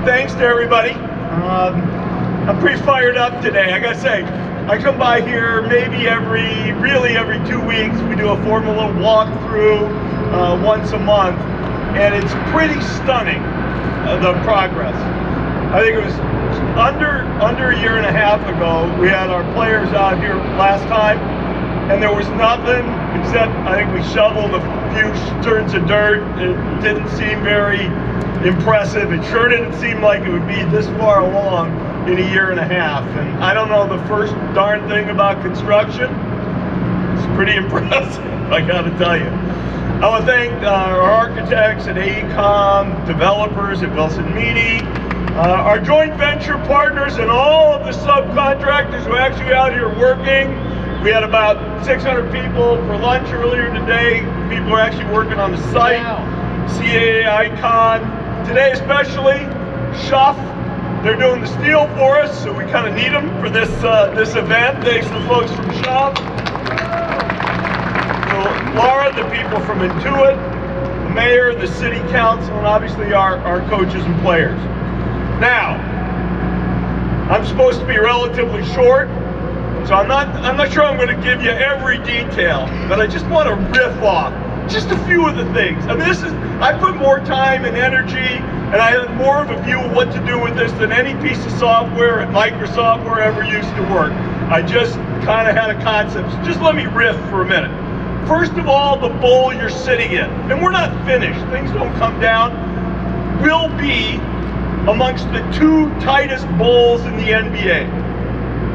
thanks to everybody. I'm pretty fired up today. I gotta say, I come by here maybe every 2 weeks. We do a Formula walkthrough once a month, and it's pretty stunning, the progress. I think it was under a year and a half ago, we had our players out here last time, and there was nothing except, I think we shoveled a few turns of dirt. It didn't seem very impressive. It sure didn't seem like it would be this far along in a year and a half. And I don't know the first darn thing about construction. It's pretty impressive, I gotta tell you. I want to thank our architects at AECOM, developers at Wilson Meany, our joint venture partners, and all of the subcontractors who are actually out here working. We had about 600 people for lunch earlier today. People are actually working on the site. Wow. CAA Icon. Today especially, Schuff. They're doing the steel for us, so we kind of need them for this this event. Thanks to the folks from Schuff. Laura, the people from Intuit, the mayor, the city council, and obviously our coaches and players. Now, I'm supposed to be relatively short, so I'm not sure I'm going to give you every detail, but I just want to riff off just a few of the things. I mean, I put more time and energy, and I have more of a view of what to do with this than any piece of software at Microsoft or ever used to work. I just kind of had a concept, so just let me riff for a minute. First of all, the bowl you're sitting in, and we're not finished, things don't come down, will be amongst the 2 tightest bowls in the NBA,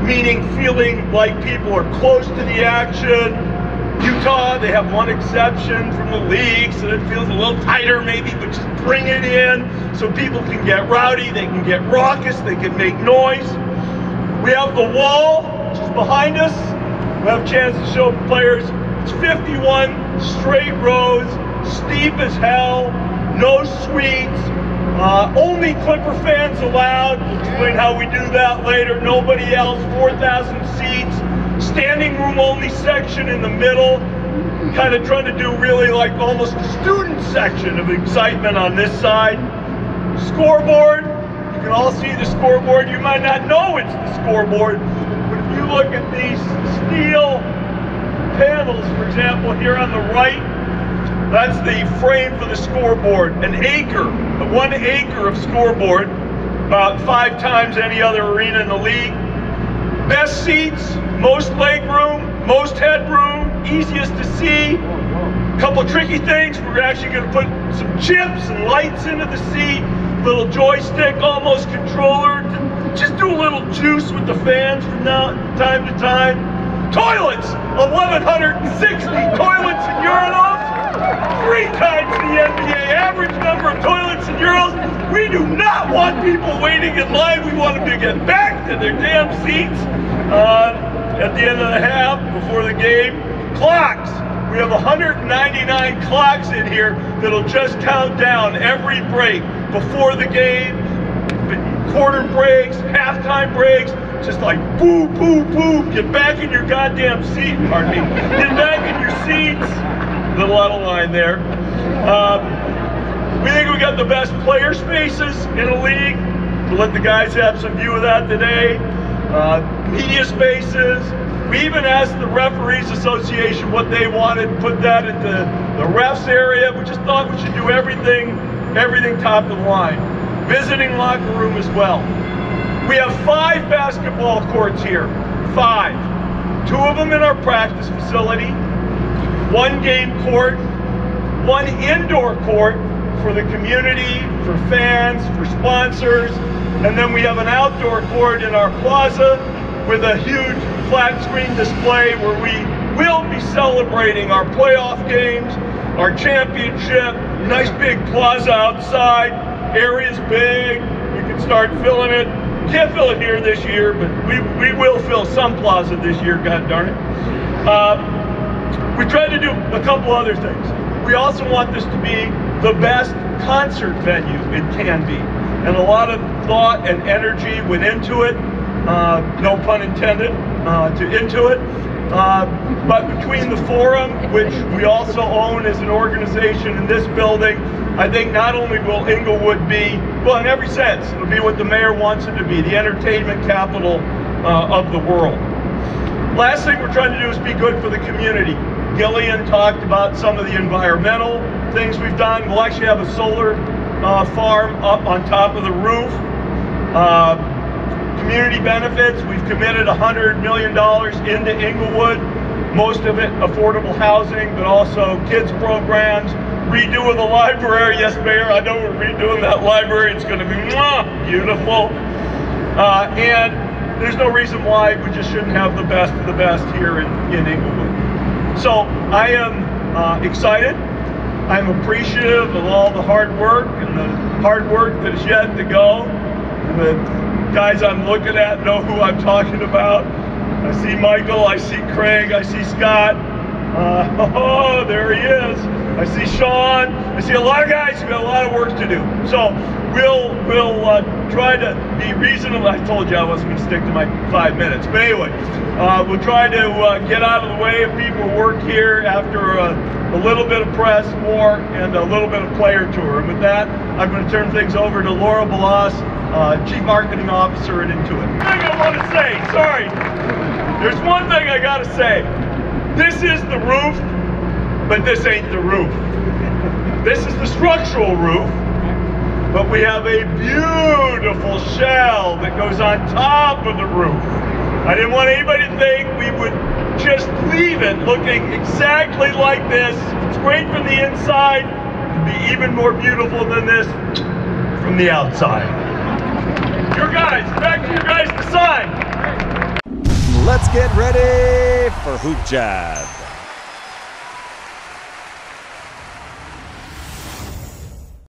meaning feeling like people are close to the action. Utah, they have one exception from the league, so it feels a little tighter maybe, but just bring it in so people can get rowdy, they can get raucous, they can make noise. We have the wall, which is behind us. We have a chance to show players. It's 51 straight rows, steep as hell, no suites, only Clipper fans allowed. We'll explain how we do that later. Nobody else, 4,000 seats, standing room only section in the middle. Kind of trying to do really like almost a student section of excitement on this side. Scoreboard, you can all see the scoreboard. You might not know it's the scoreboard, but if you look at these steel panels, for example, here on the right, that's the frame for the scoreboard. An acre, 1 acre of scoreboard, about 5 times any other arena in the league. Best seats, most leg room, most headroom, easiest to see. A couple tricky things, we're actually going to put some chips and lights into the seat, little joystick, almost controller, to just do a little juice with the fans from time to time. Toilets, 1,160 toilets and urinals, 3 times the NBA average number of toilets and urinals. We do not want people waiting in line. We want them to get back to their damn seats at the end of the half, before the game. Clocks, we have 199 clocks in here that'll just count down every break before the game, quarter breaks, halftime breaks. Just like boo, boo, boo, get back in your goddamn seat, pardon me. Get back in your seats. Little out of line there. We think we got the best player spaces in the league. We'll let the guys have some view of that today. Media spaces. We even asked the Referees Association what they wanted, put that at the refs area. We just thought we should do everything top of the line. Visiting locker room as well. We have 5 basketball courts here, 5. 2 of them in our practice facility, 1 game court, 1 indoor court for the community, for fans, for sponsors, and then we have an outdoor court in our plaza with a huge flat screen display where we will be celebrating our playoff games, our championship. Nice big plaza outside, area's big, we can start filling it. Can't fill it here this year, but we will fill some plaza this year, god darn it. We tried to do a couple other things. We also want this to be the best concert venue it can be. And a lot of thought and energy went into it, no pun intended, into it. But between the Forum, which we also own as an organization in this building, I think not only will Englewood be, well, in every sense, it'll be what the mayor wants it to be, the entertainment capital of the world. Last thing we're trying to do is be good for the community. Gillian talked about some of the environmental things we've done. We'll actually have a solar farm up on top of the roof. Community benefits, we've committed $100 million into Englewood, most of it affordable housing, but also kids programs, redo of the library. Yes, Mayor, I know we're redoing that library. It's going to be beautiful. And there's no reason why we just shouldn't have the best of the best here in Englewood. So I am excited. I'm appreciative of all the hard work and the hard work that is yet to go. The guys I'm looking at know who I'm talking about. I see Michael, I see Craig, I see Scott. Oh, there he is. I see Sean. I see a lot of guys who got a lot of work to do. So we'll try to be reasonable. I told you I wasn't going to stick to my 5 minutes. But anyway, we'll try to get out of the way of people who work here after a little bit of press, war, and a little bit of player tour. And with that, I'm going to turn things over to Laura Balas, Chief Marketing Officer at Intuit. Thing I want to say, sorry. There's one thing I got to say. This is the roof, but this ain't the roof. This is the structural roof, but we have a beautiful shell that goes on top of the roof. I didn't want anybody to think we would just leave it looking exactly like this. It's great from the inside. It'd be even more beautiful than this from the outside. Your guys, back to you guys to sign. Let's get ready for Hoop Jab.